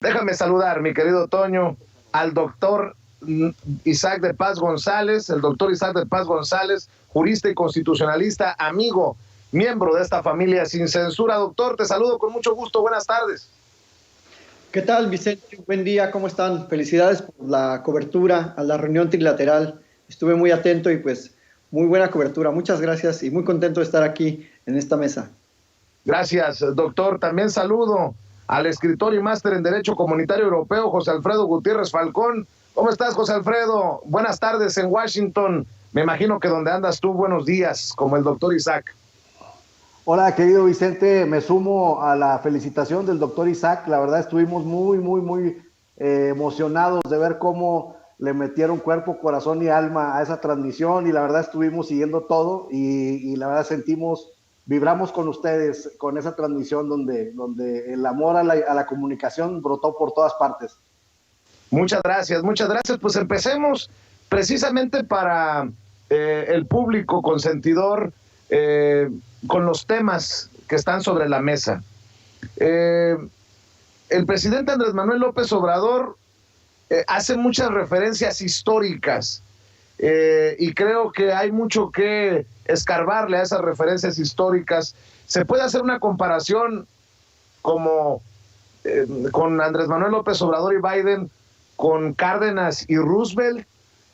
Déjame saludar, mi querido Toño, al doctor Isaac de Paz González, el doctor Isaac de Paz González, jurista y constitucionalista, amigo, miembro de esta familia Sin Censura. Doctor, te saludo con mucho gusto, buenas tardes. ¿Qué tal, Vicente? Buen día, ¿cómo están? Felicidades por la cobertura a la reunión trilateral. Estuve muy atento y pues muy buena cobertura. Muchas gracias y muy contento de estar aquí en esta mesa. Gracias, doctor. También saludo al escritor y máster en Derecho Comunitario Europeo, José Alfredo Gutiérrez Falcón. ¿Cómo estás, José Alfredo? Buenas tardes en Washington. Me imagino que donde andas tú, buenos días, como el doctor Isaac. Hola, querido Vicente, me sumo a la felicitación del doctor Isaac. La verdad estuvimos muy emocionados de ver cómo le metieron cuerpo, corazón y alma a esa transmisión, y la verdad estuvimos siguiendo todo y la verdad vibramos con ustedes con esa transmisión donde el amor a la comunicación brotó por todas partes. Muchas gracias, muchas gracias. Pues empecemos precisamente para el público consentidor con los temas que están sobre la mesa. El presidente Andrés Manuel López Obrador hace muchas referencias históricas y creo que hay mucho que escarbarle a esas referencias históricas. Se puede hacer una comparación como con Andrés Manuel López Obrador y Biden, con Cárdenas y Roosevelt.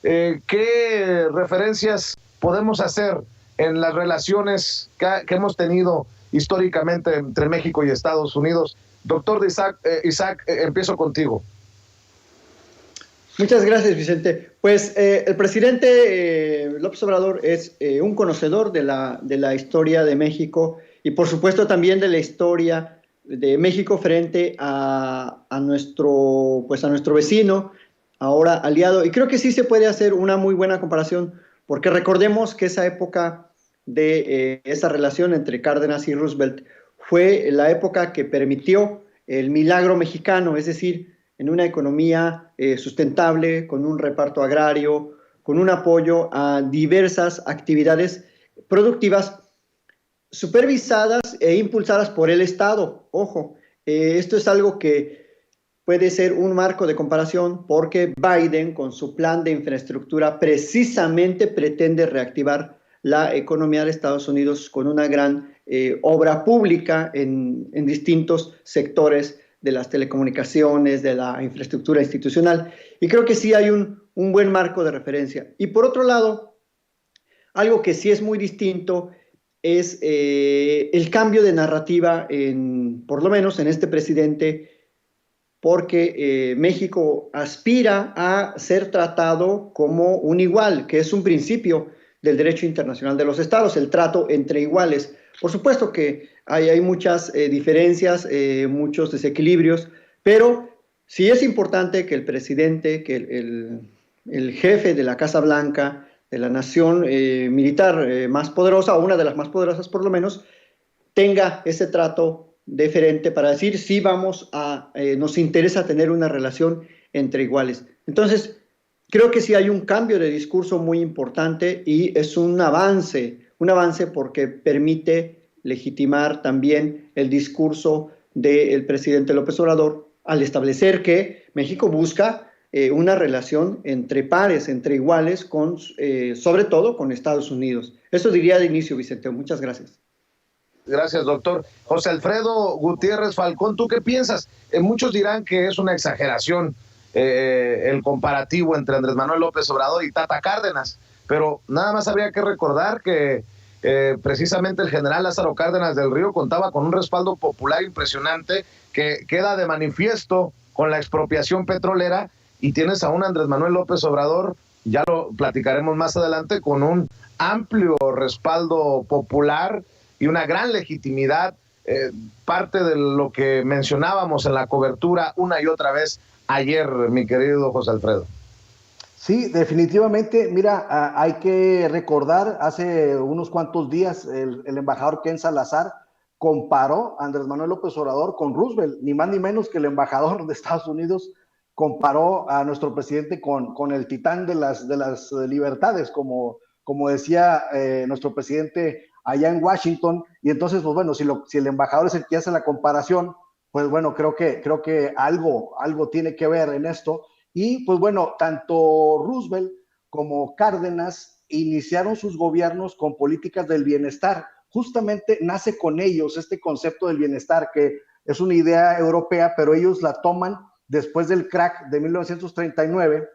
¿Qué referencias podemos hacer en las relaciones que hemos tenido históricamente entre México y Estados Unidos? Doctor Isaac, empiezo contigo. Muchas gracias, Vicente. Pues el presidente López Obrador es un conocedor de la historia de México y por supuesto también de la historia de México frente a nuestro vecino, ahora aliado. Y creo que sí se puede hacer una muy buena comparación, porque recordemos que esa época de esa relación entre Cárdenas y Roosevelt fue la época que permitió el milagro mexicano, es decir, en una economía sustentable, con un reparto agrario, con un apoyo a diversas actividades productivas supervisadas e impulsadas por el Estado. Ojo, esto es algo que puede ser un marco de comparación porque Biden, con su plan de infraestructura, precisamente pretende reactivar la economía de Estados Unidos con una gran obra pública en distintos sectores de las telecomunicaciones, de la infraestructura institucional. Y creo que sí hay un buen marco de referencia. Y por otro lado, algo que sí es muy distinto es el cambio de narrativa, por lo menos en este presidente, porque México aspira a ser tratado como un igual, que es un principio del derecho internacional de los estados, el trato entre iguales. Por supuesto que hay muchas diferencias, muchos desequilibrios, pero sí es importante que el presidente, que el jefe de la Casa Blanca, de la nación militar más poderosa, o una de las más poderosas por lo menos, tenga ese trato deferente para decir sí nos interesa tener una relación entre iguales. Entonces, creo que sí hay un cambio de discurso muy importante y es un avance porque permite legitimar también el discurso del presidente López Obrador al establecer que México busca una relación entre pares, entre iguales, sobre todo con Estados Unidos. Eso diría de inicio, Vicente. Muchas gracias. Gracias, doctor. José Alfredo Gutiérrez Falcón, ¿tú qué piensas? Muchos dirán que es una exageración el comparativo entre Andrés Manuel López Obrador y Tata Cárdenas, pero nada más habría que recordar que precisamente el general Lázaro Cárdenas del Río contaba con un respaldo popular impresionante que queda de manifiesto con la expropiación petrolera, y tienes a un Andrés Manuel López Obrador, ya lo platicaremos más adelante, con un amplio respaldo popular y una gran legitimidad, parte de lo que mencionábamos en la cobertura una y otra vez ayer, mi querido José Alfredo. Sí, definitivamente. Mira, hay que recordar, hace unos cuantos días el embajador Ken Salazar comparó a Andrés Manuel López Obrador con Roosevelt, ni más ni menos que el embajador de Estados Unidos comparó a nuestro presidente con el titán de las libertades, como decía nuestro presidente allá en Washington. Y entonces, pues bueno, si el embajador es el que hace la comparación, pues bueno, creo que algo tiene que ver en esto. Y pues bueno, tanto Roosevelt como Cárdenas iniciaron sus gobiernos con políticas del bienestar. Justamente nace con ellos este concepto del bienestar, que es una idea europea, pero ellos la toman después del crack de 1939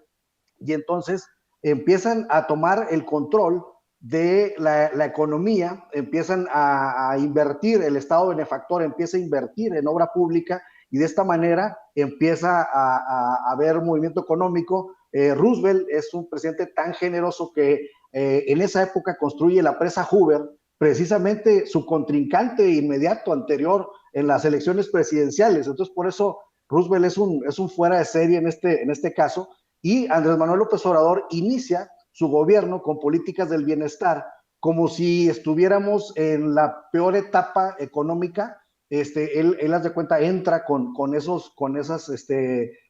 y entonces empiezan a tomar el control de la economía, empiezan a invertir, el Estado benefactor empieza a invertir en obra pública y de esta manera empieza a haber movimiento económico. Roosevelt es un presidente tan generoso que en esa época construye la presa Hoover, precisamente su contrincante inmediato anterior en las elecciones presidenciales. Entonces, por eso Roosevelt es un fuera de serie en este caso, y Andrés Manuel López Obrador inicia su gobierno con políticas del bienestar, como si estuviéramos en la peor etapa económica. Él haz de cuenta, entra con esos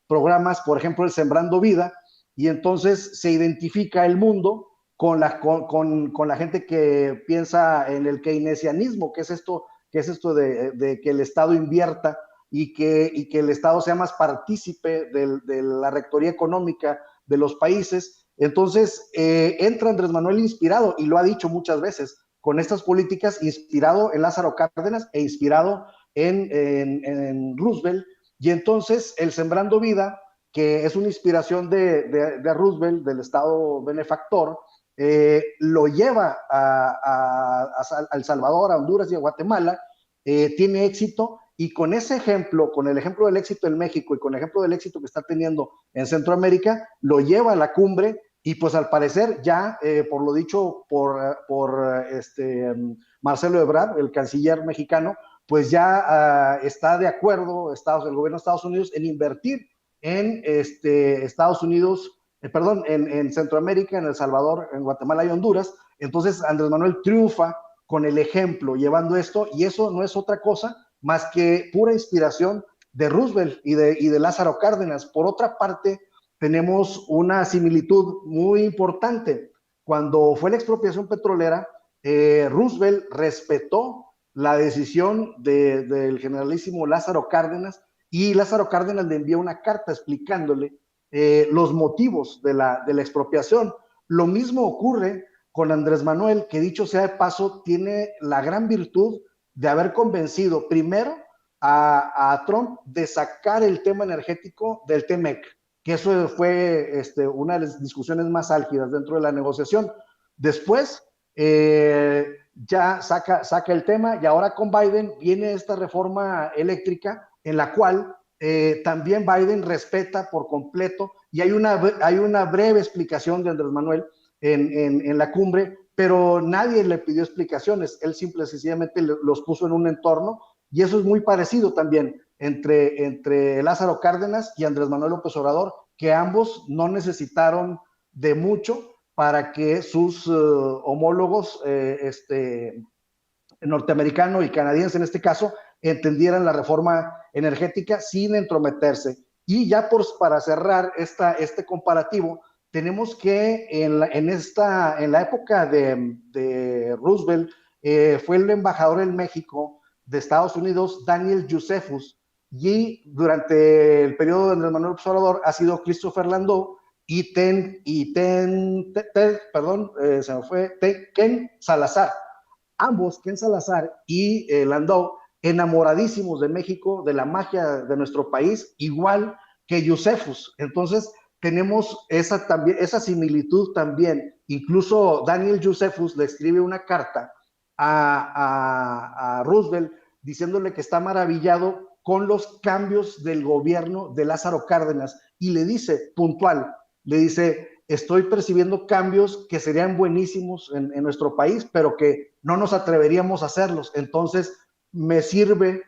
programas, por ejemplo, el Sembrando Vida, y entonces se identifica el mundo con la gente que piensa en el keynesianismo, que es esto de que el Estado invierta y que el Estado sea más partícipe de la rectoría económica de los países. Entonces entra Andrés Manuel inspirado, y lo ha dicho muchas veces, con estas políticas, inspirado en Lázaro Cárdenas e inspirado en Roosevelt. Y entonces el Sembrando Vida, que es una inspiración de Roosevelt, del Estado benefactor, lo lleva a El Salvador, a Honduras y a Guatemala, tiene éxito, y con ese ejemplo, con el ejemplo del éxito en México y con el ejemplo del éxito que está teniendo en Centroamérica, lo lleva a la cumbre. Y pues al parecer ya, por lo dicho por Marcelo Ebrard, el canciller mexicano, pues ya está de acuerdo el gobierno de Estados Unidos en invertir en Estados Unidos, en Centroamérica, en El Salvador, en Guatemala y Honduras. Entonces Andrés Manuel triunfa con el ejemplo, llevando esto, y eso no es otra cosa más que pura inspiración de Roosevelt y de Lázaro Cárdenas. Por otra parte, tenemos una similitud muy importante. Cuando fue la expropiación petrolera, Roosevelt respetó la decisión del generalísimo Lázaro Cárdenas, y Lázaro Cárdenas le envía una carta explicándole los motivos de la expropiación. Lo mismo ocurre con Andrés Manuel, que dicho sea de paso, tiene la gran virtud de haber convencido primero a Trump de sacar el tema energético del TEMEC, que eso fue una de las discusiones más álgidas dentro de la negociación. Después ya saca el tema, y ahora con Biden viene esta reforma eléctrica en la cual también Biden respeta por completo, y hay una breve explicación de Andrés Manuel en la cumbre, pero nadie le pidió explicaciones, él simple y sencillamente los puso en un entorno, y eso es muy parecido también entre Lázaro Cárdenas y Andrés Manuel López Obrador, que ambos no necesitaron de mucho para que sus homólogos norteamericano y canadiense en este caso entendieran la reforma energética sin entrometerse. Y ya para cerrar este comparativo, tenemos que en la época de Roosevelt fue el embajador en México de Estados Unidos, Daniel Josephus, y durante el periodo de Andrés Manuel López Obrador ha sido Christopher Landau y Ken Salazar. Ambos, Ken Salazar y Landau, enamoradísimos de México, de la magia de nuestro país, igual que Josephus. Entonces tenemos esa similitud también. Incluso Daniel Josephus le escribe una carta a Roosevelt diciéndole que está maravillado con los cambios del gobierno de Lázaro Cárdenas, y le dice puntual, le dice: estoy percibiendo cambios que serían buenísimos en nuestro país, pero que no nos atreveríamos a hacerlos. Entonces me sirve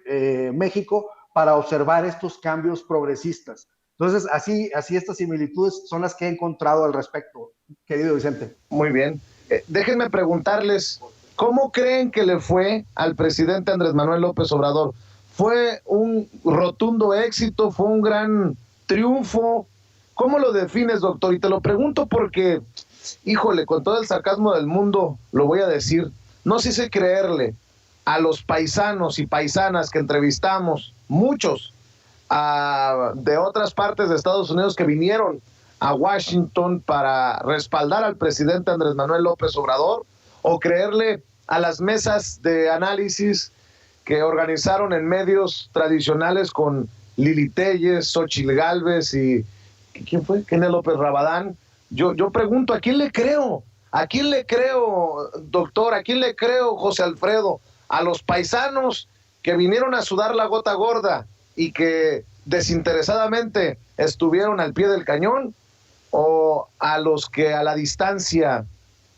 México para observar estos cambios progresistas. Entonces, así estas similitudes son las que he encontrado al respecto, querido Vicente. Muy bien. Déjenme preguntarles, ¿cómo creen que le fue al presidente Andrés Manuel López Obrador? ¿Fue un rotundo éxito? ¿Fue un gran triunfo? ¿Cómo lo defines, doctor? Y te lo pregunto porque, híjole, con todo el sarcasmo del mundo, lo voy a decir, no sé si creerle a los paisanos y paisanas que entrevistamos muchos de otras partes de Estados Unidos que vinieron a Washington para respaldar al presidente Andrés Manuel López Obrador, o creerle a las mesas de análisis que organizaron en medios tradicionales con Lili Telles, Xochitl Gálvez y ¿quién fue? Kenneth López Rabadán. Yo pregunto, ¿a quién le creo? ¿A quién le creo, doctor? ¿A quién le creo, José Alfredo? ¿A los paisanos que vinieron a sudar la gota gorda y que desinteresadamente estuvieron al pie del cañón? ¿O a los que a la distancia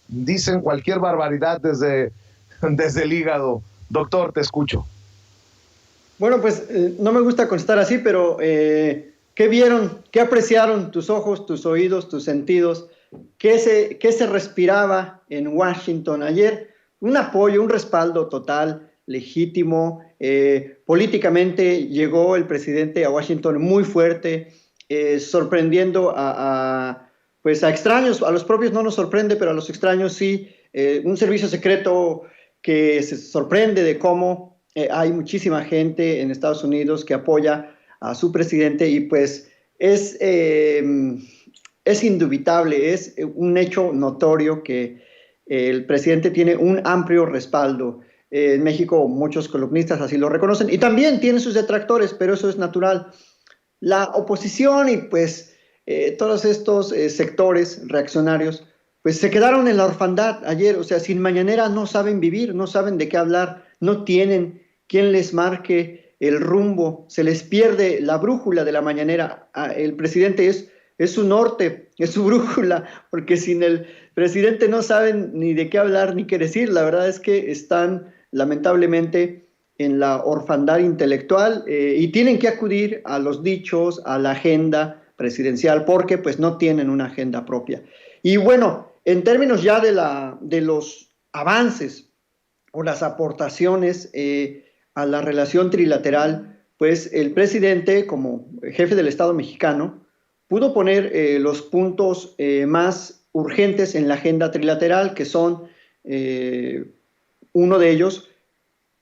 dicen cualquier barbaridad desde el hígado? Doctor, te escucho. Bueno, pues no me gusta contestar así, pero ¿qué vieron? ¿Qué apreciaron tus ojos, tus oídos, tus sentidos? ¿Qué se respiraba en Washington ayer? Un apoyo, un respaldo total, legítimo. Políticamente llegó el presidente a Washington muy fuerte, sorprendiendo pues a extraños. A los propios no nos sorprende, pero a los extraños sí. Un servicio secreto que se sorprende de cómo hay muchísima gente en Estados Unidos que apoya a su presidente, y pues es indubitable, es un hecho notorio que el presidente tiene un amplio respaldo. En México muchos columnistas así lo reconocen, y también tiene sus detractores, pero eso es natural. La oposición y pues todos estos sectores reaccionarios pues se quedaron en la orfandad ayer. O sea, sin mañanera no saben vivir, no saben de qué hablar, no tienen quien les marque el rumbo, se les pierde la brújula de la mañanera. El presidente es su norte, es su brújula, porque sin el presidente no saben ni de qué hablar ni qué decir. La verdad es que están lamentablemente en la orfandad intelectual, y tienen que acudir a los dichos, a la agenda presidencial, porque pues no tienen una agenda propia. Y bueno, en términos ya de los avances o las aportaciones a la relación trilateral, pues el presidente, como jefe del Estado mexicano, pudo poner los puntos más urgentes en la agenda trilateral, que son, uno de ellos,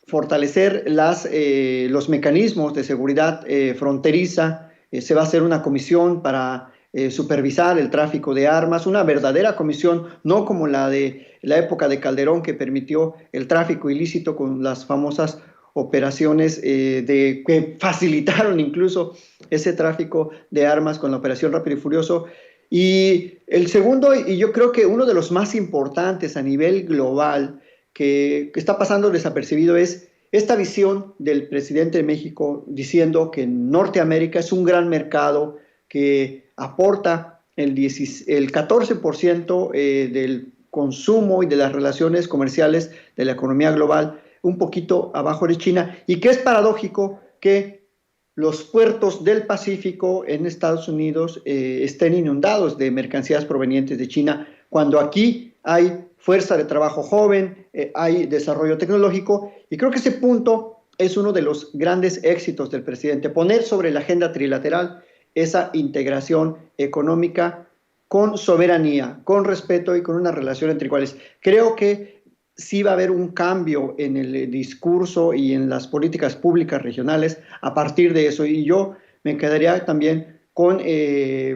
fortalecer los mecanismos de seguridad fronteriza. Se va a hacer una comisión para supervisar el tráfico de armas, una verdadera comisión, no como la de la época de Calderón, que permitió el tráfico ilícito con las famosas operaciones que facilitaron incluso ese tráfico de armas con la operación Rápido y Furioso. Y el segundo, y yo creo que uno de los más importantes a nivel global, que está pasando desapercibido, es esta visión del presidente de México diciendo que Norteamérica es un gran mercado que aporta el 14% del consumo y de las relaciones comerciales de la economía global, un poquito abajo de China, y que es paradójico que los puertos del Pacífico en Estados Unidos estén inundados de mercancías provenientes de China, cuando aquí hay fuerza de trabajo joven, hay desarrollo tecnológico. Y creo que ese punto es uno de los grandes éxitos del presidente, poner sobre la agenda trilateral esa integración económica con soberanía, con respeto y con una relación entre iguales. Creo que sí va a haber un cambio en el discurso y en las políticas públicas regionales a partir de eso, y yo me quedaría también con,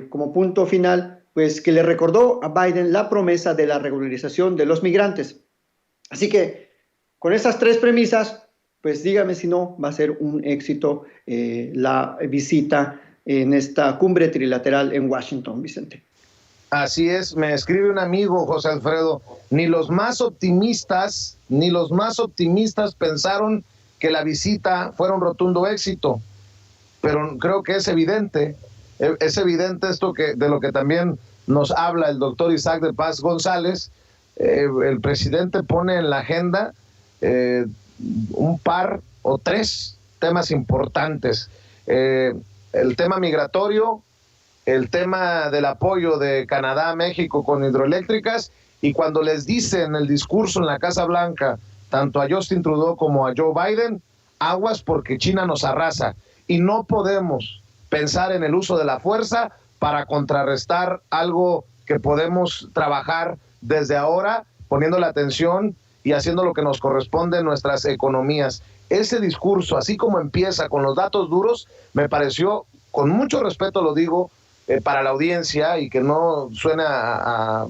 como punto final, pues que le recordó a Biden la promesa de la regularización de los migrantes. Así que con esas tres premisas, pues dígame si no va a ser un éxito la visita en esta cumbre trilateral en Washington, Vicente. Así es, me escribe un amigo, José Alfredo, ni los más optimistas pensaron que la visita fuera un rotundo éxito, pero creo que es evidente esto de lo que también nos habla el doctor Isaac de Paz González. El presidente pone en la agenda un par o tres temas importantes. El tema migratorio, el tema del apoyo de Canadá a México con hidroeléctricas, y cuando les dice en el discurso en la Casa Blanca, tanto a Justin Trudeau como a Joe Biden, aguas porque China nos arrasa, y no podemos pensar en el uso de la fuerza para contrarrestar algo que podemos trabajar desde ahora, poniendo la atención y haciendo lo que nos corresponde en nuestras economías. ese discurso, así como empieza con los datos duros, me pareció, con mucho respeto lo digo, para la audiencia y que no suena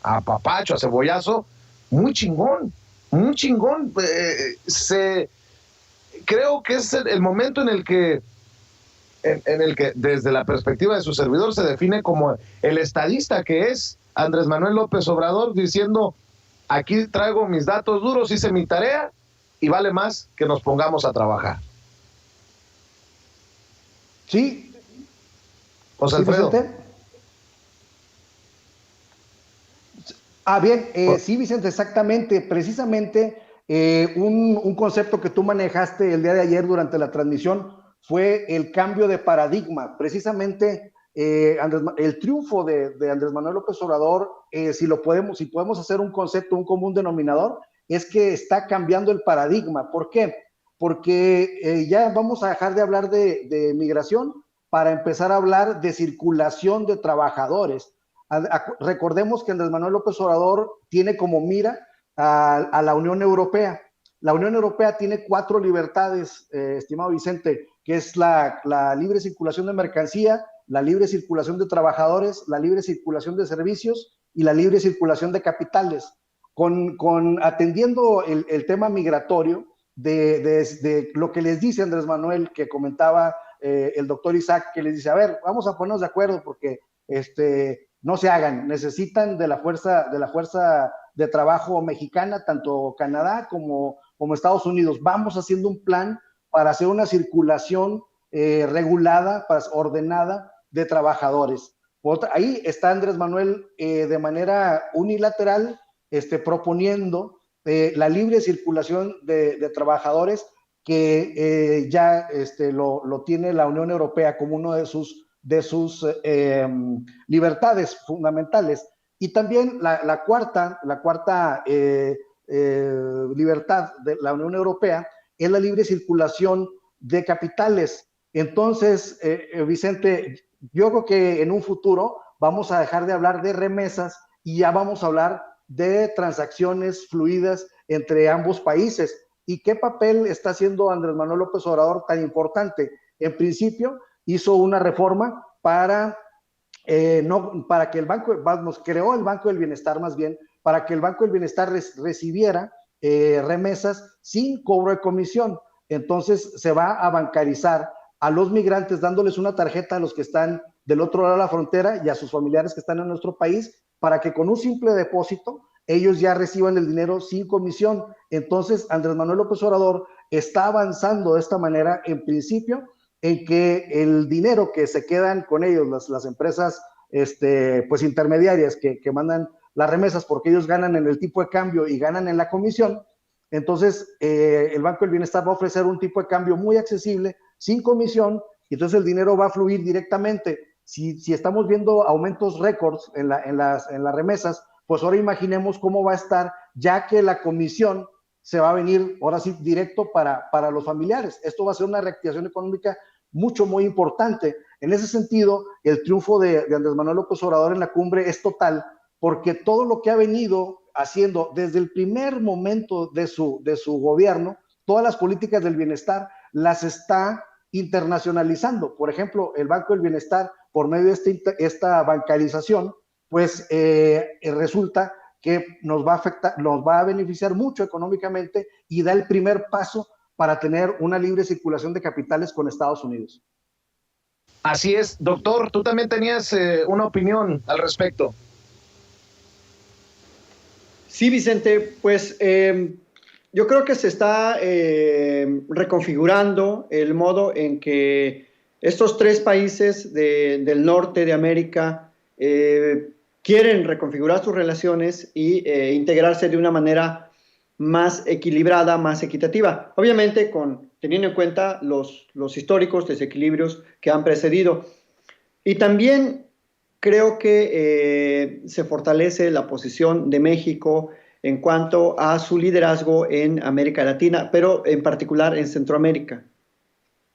a papacho, a cebollazo, muy chingón, muy chingón. Creo que es el momento en el que desde la perspectiva de su servidor se define como el estadista que es Andrés Manuel López Obrador, diciendo: aquí traigo mis datos duros, hice mi tarea y vale más que nos pongamos a trabajar. Sí. José ¿Sí, Alfredo? Vicente? Bien, sí, Vicente, exactamente. Precisamente un concepto que tú manejaste el día de ayer durante la transmisión fue el cambio de paradigma. Precisamente el triunfo de Andrés Manuel López Obrador, si podemos hacer un concepto, un común denominador, es que está cambiando el paradigma. ¿Por qué? Porque ya vamos a dejar de hablar de migración para empezar a hablar de circulación de trabajadores. Recordemos que Andrés Manuel López Obrador tiene como mira a la Unión Europea. La Unión Europea tiene 4 libertades, estimado Vicente, que es la libre circulación de mercancía, la libre circulación de trabajadores, la libre circulación de servicios y la libre circulación de capitales. Atendiendo el tema migratorio, de lo que les dice Andrés Manuel, que comentaba el doctor Isaac, que les dice: a ver, vamos a ponernos de acuerdo porque no se hagan, necesitan de la fuerza de trabajo mexicana, tanto Canadá como Estados Unidos. Vamos haciendo un plan para hacer una circulación regulada, ordenada de trabajadores. Ahí está Andrés Manuel de manera unilateral proponiendo la libre circulación de trabajadores, que ya lo tiene la Unión Europea como uno de sus libertades fundamentales. Y también la cuarta libertad de la Unión Europea es la libre circulación de capitales. Entonces, Vicente, yo creo que en un futuro vamos a dejar de hablar de remesas y ya vamos a hablar de transacciones fluidas entre ambos países. ¿Y qué papel está haciendo Andrés Manuel López Obrador tan importante? En principio, hizo una reforma para que el Banco, creó el Banco del Bienestar, más bien, para que el Banco del Bienestar recibiera remesas sin cobro de comisión. Entonces se va a bancarizar a los migrantes, dándoles una tarjeta a los que están del otro lado de la frontera y a sus familiares que están en nuestro país, para que con un simple depósito ellos ya reciban el dinero sin comisión. Entonces Andrés Manuel López Obrador está avanzando de esta manera, en principio, en que el dinero que se quedan con ellos, las empresas pues intermediarias que mandan las remesas, porque ellos ganan en el tipo de cambio y ganan en la comisión. Entonces el Banco del Bienestar va a ofrecer un tipo de cambio muy accesible, sin comisión, y entonces el dinero va a fluir directamente. Si estamos viendo aumentos récords en las remesas, pues ahora imaginemos cómo va a estar, ya que la comisión se va a venir ahora sí directo para los familiares. Esto va a ser una reactivación económica muy importante. En ese sentido, el triunfo de Andrés Manuel López Obrador en la cumbre es total, porque todo lo que ha venido haciendo desde el primer momento de su gobierno, todas las políticas del bienestar las está internacionalizando. Por ejemplo, el Banco del Bienestar, por medio de esta bancarización, pues resulta que nos va a beneficiar mucho económicamente y da el primer paso para tener una libre circulación de capitales con Estados Unidos. Así es, doctor, tú también tenías una opinión al respecto. Sí, Vicente, pues yo creo que se está reconfigurando el modo en que estos 3 países del norte de América quieren reconfigurar sus relaciones y integrarse de una manera más equilibrada, más equitativa. Obviamente teniendo en cuenta los históricos desequilibrios que han precedido. Y también creo que se fortalece la posición de México en cuanto a su liderazgo en América Latina, pero en particular en Centroamérica.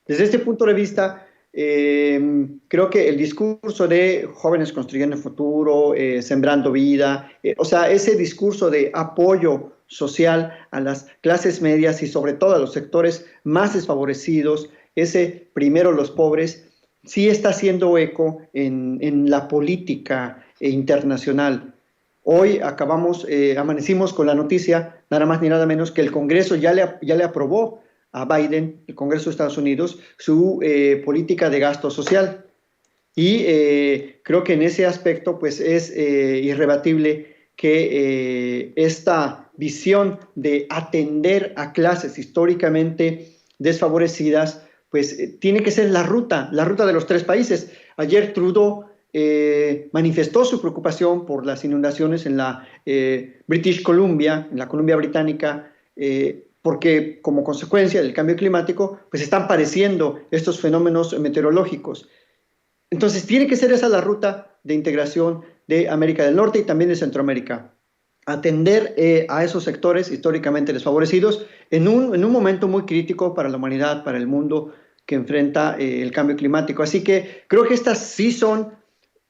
Desde este punto de vista, creo que el discurso de jóvenes construyendo el futuro, sembrando vida, o sea, ese discurso de apoyo social, a las clases medias y sobre todo a los sectores más desfavorecidos, ese primero los pobres, sí está haciendo eco en la política internacional. Hoy amanecimos con la noticia, nada más ni nada menos, que el Congreso ya le aprobó a Biden, el Congreso de Estados Unidos, su política de gasto social. Y creo que en ese aspecto pues es irrebatible que esta visión de atender a clases históricamente desfavorecidas pues tiene que ser la ruta de los tres países. Ayer Trudeau manifestó su preocupación por las inundaciones en la British Columbia, en la Columbia Británica, porque como consecuencia del cambio climático pues están padeciendo estos fenómenos meteorológicos. Entonces, tiene que ser esa la ruta de integración de América del Norte y también de Centroamérica. Atender a esos sectores históricamente desfavorecidos en un momento muy crítico para la humanidad, para el mundo que enfrenta el cambio climático. Así que creo que estas sí son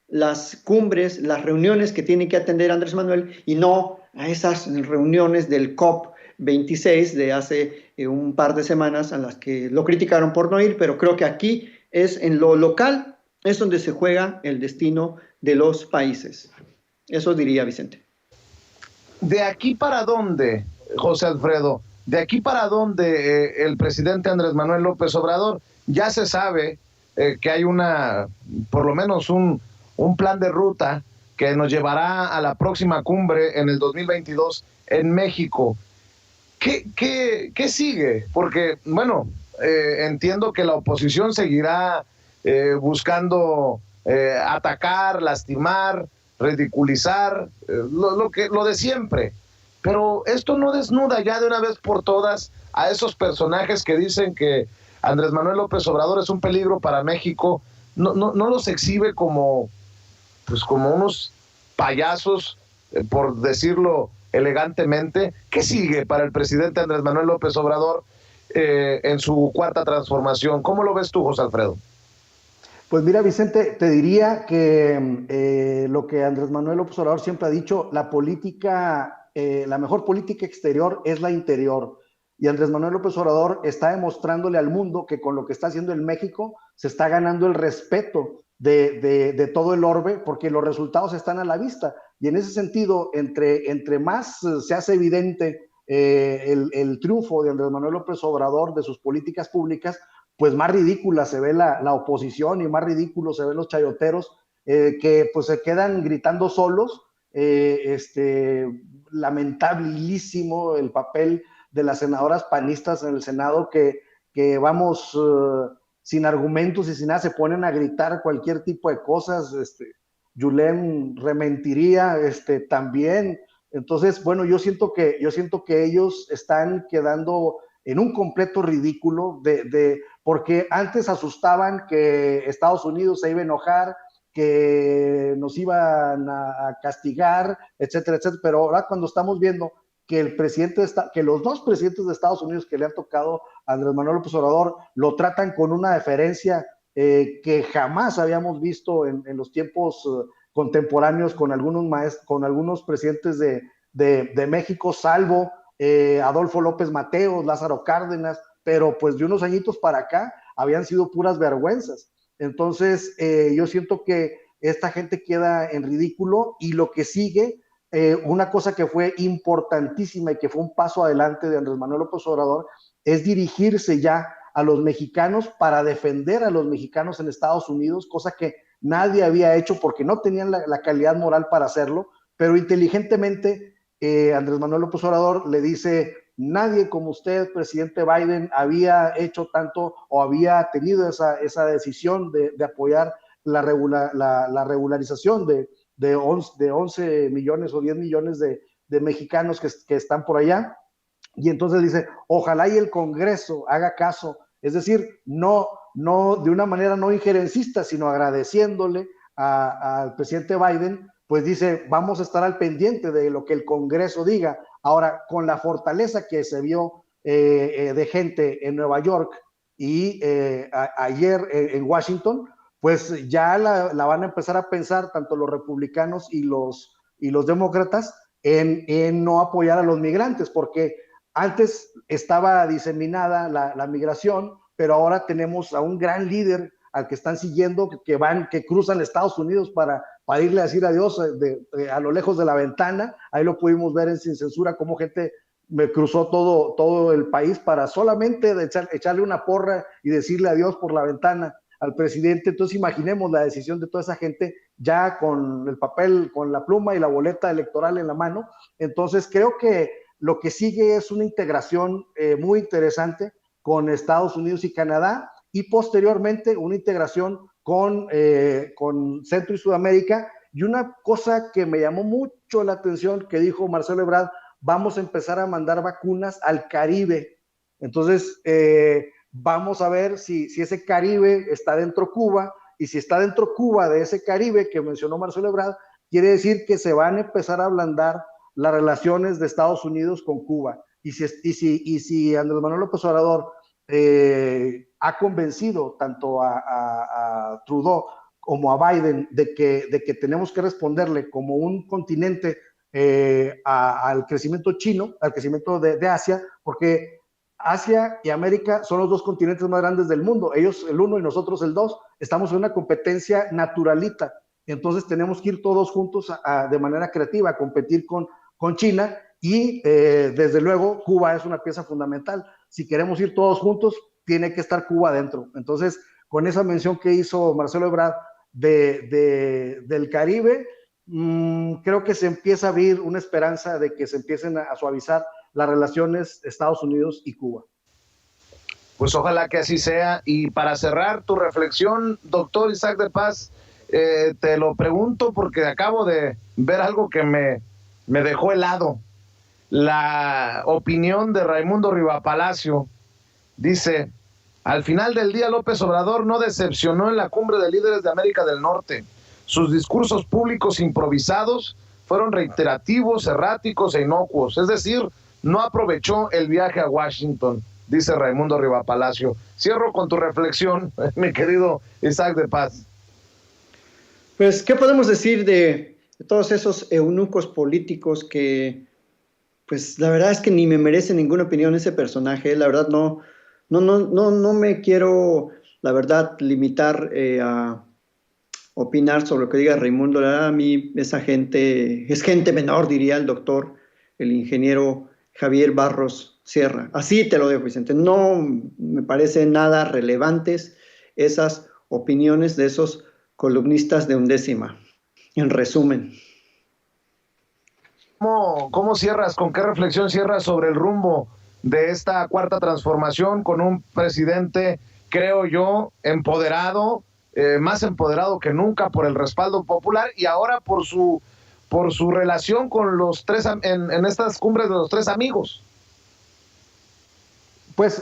las cumbres, las reuniones que tiene que atender Andrés Manuel y no a esas reuniones del COP26 de hace un par de semanas a las que lo criticaron por no ir, pero creo que aquí es en lo local es donde se juega el destino de los países. Eso diría Vicente. ¿De aquí para dónde, José Alfredo? ¿De aquí para dónde el presidente Andrés Manuel López Obrador? Ya se sabe que hay por lo menos un plan de ruta que nos llevará a la próxima cumbre en el 2022 en México. ¿Qué sigue? Porque, bueno, entiendo que la oposición seguirá buscando atacar, lastimar, ridiculizar, lo de siempre. Pero esto no desnuda ya de una vez por todas a esos personajes que dicen que Andrés Manuel López Obrador es un peligro para México. No los exhibe como unos payasos, por decirlo elegantemente. ¿Qué sigue para el presidente Andrés Manuel López Obrador en su cuarta transformación? ¿Cómo lo ves tú, José Alfredo? Pues mira, Vicente, te diría que lo que Andrés Manuel López Obrador siempre ha dicho, la mejor política exterior es la interior. Y Andrés Manuel López Obrador está demostrándole al mundo que con lo que está haciendo en México se está ganando el respeto de todo el orbe, porque los resultados están a la vista. Y en ese sentido, entre más se hace evidente el triunfo de Andrés Manuel López Obrador, de sus políticas públicas, pues más ridícula se ve la oposición y más ridículo se ven los chayoteros que pues se quedan gritando solos. Lamentabilísimo el papel de las senadoras panistas en el Senado que vamos sin argumentos y sin nada, se ponen a gritar cualquier tipo de cosas. Yulem rementiría también. Entonces, bueno, yo siento que ellos están quedando en un completo ridículo porque antes asustaban que Estados Unidos se iba a enojar, que nos iban a castigar, etcétera, etcétera. Pero ahora cuando estamos viendo que los dos presidentes de Estados Unidos que le han tocado a Andrés Manuel López Obrador lo tratan con una deferencia que jamás habíamos visto en los tiempos contemporáneos con algunos presidentes de México, salvo Adolfo López Mateos, Lázaro Cárdenas, pero pues de unos añitos para acá habían sido puras vergüenzas. Entonces yo siento que esta gente queda en ridículo y lo que sigue, una cosa que fue importantísima y que fue un paso adelante de Andrés Manuel López Obrador, es dirigirse ya a los mexicanos para defender a los mexicanos en Estados Unidos, cosa que nadie había hecho porque no tenían la calidad moral para hacerlo, pero inteligentemente Andrés Manuel López Obrador le dice: nadie como usted, presidente Biden, había hecho tanto o había tenido esa decisión de apoyar la regularización de 11 millones o 10 millones de mexicanos que están por allá. Y entonces dice: ojalá y el Congreso haga caso, es decir, no de una manera no injerencista, sino agradeciéndole al presidente Biden, pues dice: vamos a estar al pendiente de lo que el Congreso diga. Ahora, con la fortaleza que se vio de gente en Nueva York y ayer en Washington, pues ya la van a empezar a pensar tanto los republicanos y los demócratas en no apoyar a los migrantes, porque antes estaba diseminada la migración, pero ahora tenemos a un gran líder al que están siguiendo, que cruzan Estados Unidos para irle a decir adiós a lo lejos de la ventana. Ahí lo pudimos ver en Sin Censura, cómo gente me cruzó todo el país para solamente echarle una porra y decirle adiós por la ventana al presidente. Entonces imaginemos la decisión de toda esa gente ya con el papel, con la pluma y la boleta electoral en la mano. Entonces creo que lo que sigue es una integración muy interesante con Estados Unidos y Canadá, y posteriormente una integración con Centro y Sudamérica. Y una cosa que me llamó mucho la atención que dijo Marcelo Ebrard: vamos a empezar a mandar vacunas al Caribe. Entonces, vamos a ver si ese Caribe está dentro Cuba, y si está dentro Cuba de ese Caribe que mencionó Marcelo Ebrard, quiere decir que se van a empezar a ablandar las relaciones de Estados Unidos con Cuba. Y si Andrés Manuel López Obrador ha convencido tanto a Trudeau como a Biden de que tenemos que responderle como un continente al crecimiento chino, al crecimiento de Asia, porque Asia y América son los dos continentes más grandes del mundo. Ellos el uno y nosotros el dos. Estamos en una competencia naturalita. Entonces tenemos que ir todos juntos de manera creativa a competir con China, y desde luego Cuba es una pieza fundamental. Si queremos ir todos juntos, tiene que estar Cuba dentro. Entonces, con esa mención que hizo Marcelo Ebrard del Caribe, creo que se empieza a abrir una esperanza de que se empiecen a suavizar las relaciones Estados Unidos y Cuba. Pues ojalá que así sea. Y para cerrar tu reflexión, doctor Isaac de Paz, te lo pregunto porque acabo de ver algo que me dejó helado. La opinión de Raimundo Rivapalacio dice: al final del día, López Obrador no decepcionó en la cumbre de líderes de América del Norte. Sus discursos públicos improvisados fueron reiterativos, erráticos e inocuos. Es decir, no aprovechó el viaje a Washington, dice Raimundo Rivapalacio. Cierro con tu reflexión, mi querido Isaac de Paz. Pues, ¿qué podemos decir de todos esos eunucos políticos que, pues, la verdad es que ni me merece ninguna opinión ese personaje? La verdad no me quiero, la verdad, limitar a opinar sobre lo que diga Raimundo. La verdad, a mí esa gente es gente menor, diría el doctor, el ingeniero Javier Barros Sierra. Así te lo dejo, Vicente. No me parece nada relevantes esas opiniones de esos columnistas de Undécima. En resumen. ¿Cómo cierras? ¿Con qué reflexión cierras sobre el rumbo de esta cuarta transformación con un presidente, creo yo, empoderado, más empoderado que nunca por el respaldo popular, y ahora por su relación con los tres en estas cumbres de los tres amigos? Pues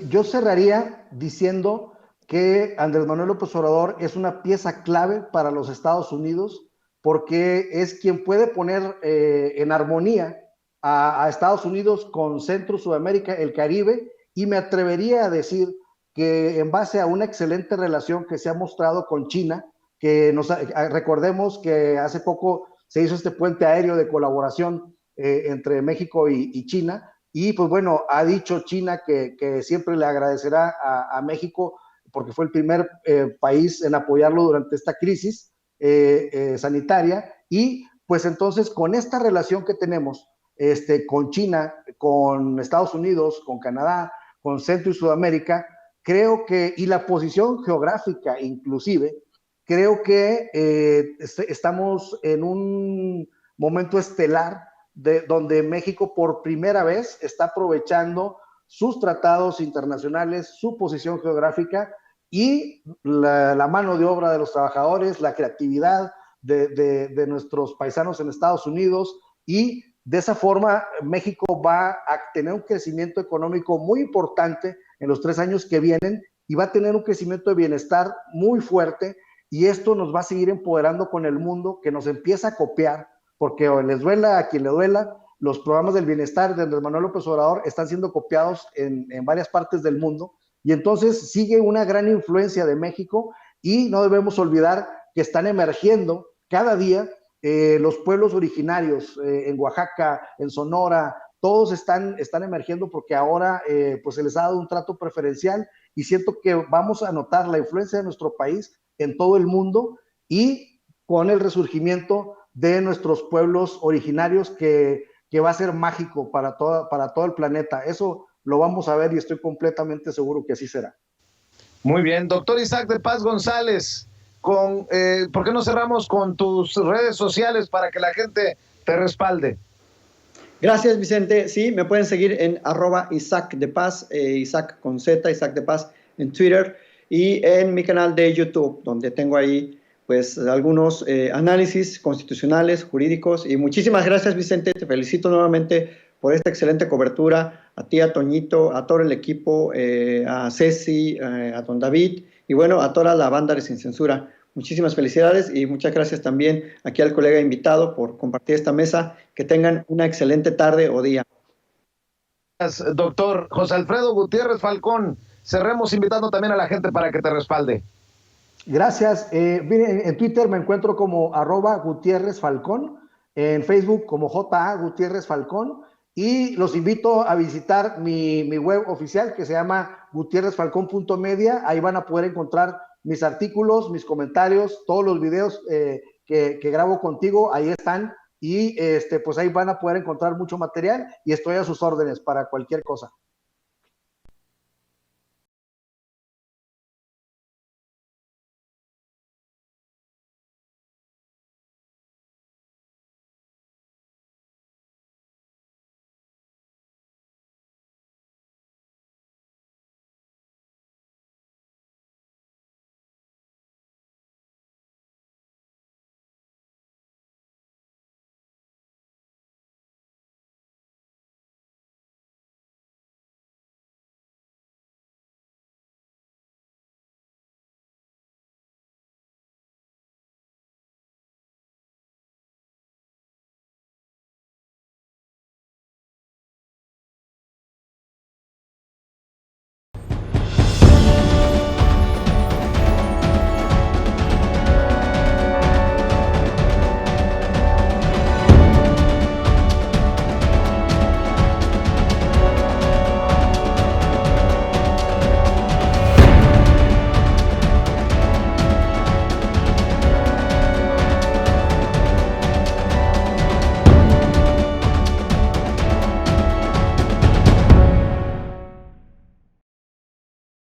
yo cerraría diciendo que Andrés Manuel López Obrador es una pieza clave para los Estados Unidos, porque es quien puede poner en armonía a Estados Unidos con Centro, Sudamérica, el Caribe, y me atrevería a decir que en base a una excelente relación que se ha mostrado con China, que recordemos que hace poco se hizo este puente aéreo de colaboración entre México y China, y pues bueno, ha dicho China que siempre le agradecerá a México porque fue el primer país en apoyarlo durante esta crisis sanitaria. Y pues entonces, con esta relación que tenemos con China, con Estados Unidos, con Canadá, con Centro y Sudamérica, creo que, y la posición geográfica inclusive, creo que estamos en un momento estelar donde México por primera vez está aprovechando sus tratados internacionales, su posición geográfica y la mano de obra de los trabajadores, la creatividad de nuestros paisanos en Estados Unidos, y de esa forma México va a tener un crecimiento económico muy importante en los 3 años que vienen, y va a tener un crecimiento de bienestar muy fuerte, y esto nos va a seguir empoderando con el mundo, que nos empieza a copiar, porque o les duela a quien le duela, los programas del bienestar de Andrés Manuel López Obrador están siendo copiados en varias partes del mundo, y entonces sigue una gran influencia de México, y no debemos olvidar que están emergiendo cada día los pueblos originarios en Oaxaca, en Sonora, todos están emergiendo porque ahora pues se les ha dado un trato preferencial y siento que vamos a notar la influencia de nuestro país en todo el mundo y con el resurgimiento de nuestros pueblos originarios que va a ser mágico para todo el planeta. Eso lo vamos a ver y estoy completamente seguro que así será. Muy bien, doctor Isaac de Paz González, ¿por qué no cerramos con tus redes sociales para que la gente te respalde? Gracias, Vicente. Sí, me pueden seguir en @Isaac de Paz, Isaac con Z, Isaac de Paz en Twitter y en mi canal de YouTube, donde tengo ahí pues algunos análisis constitucionales, jurídicos. Y muchísimas gracias, Vicente. Te felicito nuevamente por esta excelente cobertura. A ti, a Toñito, a todo el equipo, a Ceci, a don David y bueno, a toda la banda de Sin Censura. Muchísimas felicidades y muchas gracias también aquí al colega invitado por compartir esta mesa. Que tengan una excelente tarde o día. Gracias, doctor José Alfredo Gutiérrez Falcón. Cerremos invitando también a la gente para que te respalde. Gracias. Miren, en Twitter me encuentro como @Gutiérrez Falcón, en Facebook como JA Gutiérrez Falcón y los invito a visitar mi web oficial que se llama gutierrezfalcón.media. Ahí van a poder encontrar mis artículos, mis comentarios, todos los videos que grabo contigo, ahí están y pues ahí van a poder encontrar mucho material y estoy a sus órdenes para cualquier cosa.